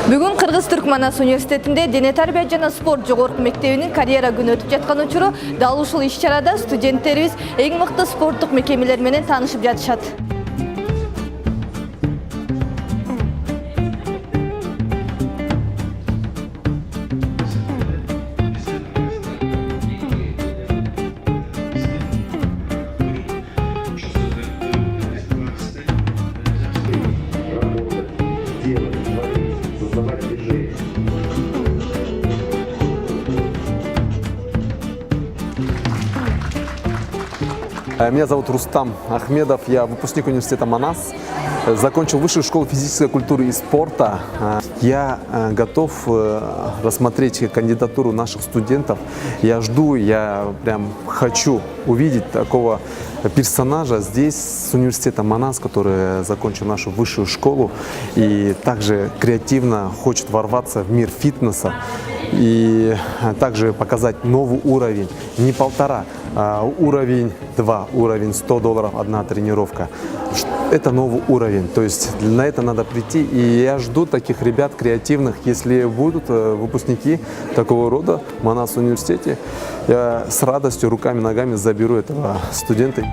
Бүгін Қырғыз-Түркманас университетінде дене тарбия жана спорт жогорку мектебинин карьера күнү өтүп жаткан учуру дал ушул иш-чарада студенттерибиз эң мыкты спорттук мекемелер менен таанышып жатышат. Меня зовут Рустам Ахмедов, я выпускник университета Манас, закончил высшую школу физической культуры и спорта. Я готов рассмотреть кандидатуру наших студентов. Я жду, я прям хочу увидеть такого персонажа здесь, с университета Манас, который закончил нашу высшую школу и также креативно хочет ворваться в мир фитнеса и также показать новый уровень, не 1,5, а уровень 2, уровень $100 одна тренировка. Это новый уровень, то есть на это надо прийти, и я жду таких ребят креативных, если будут выпускники такого рода в Манас университете, я с радостью руками, ногами заберу этого студента.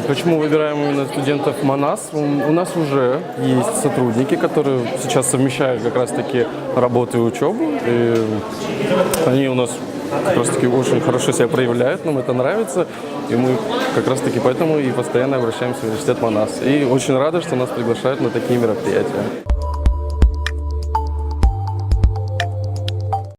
Почему выбираем именно студентов Манас? У нас уже есть сотрудники, которые сейчас совмещают как раз-таки работу и учебу. И они у нас как раз-таки очень хорошо себя проявляют, нам это нравится. И мы как раз-таки поэтому и постоянно обращаемся в университет Манас. И очень рады, что нас приглашают на такие мероприятия.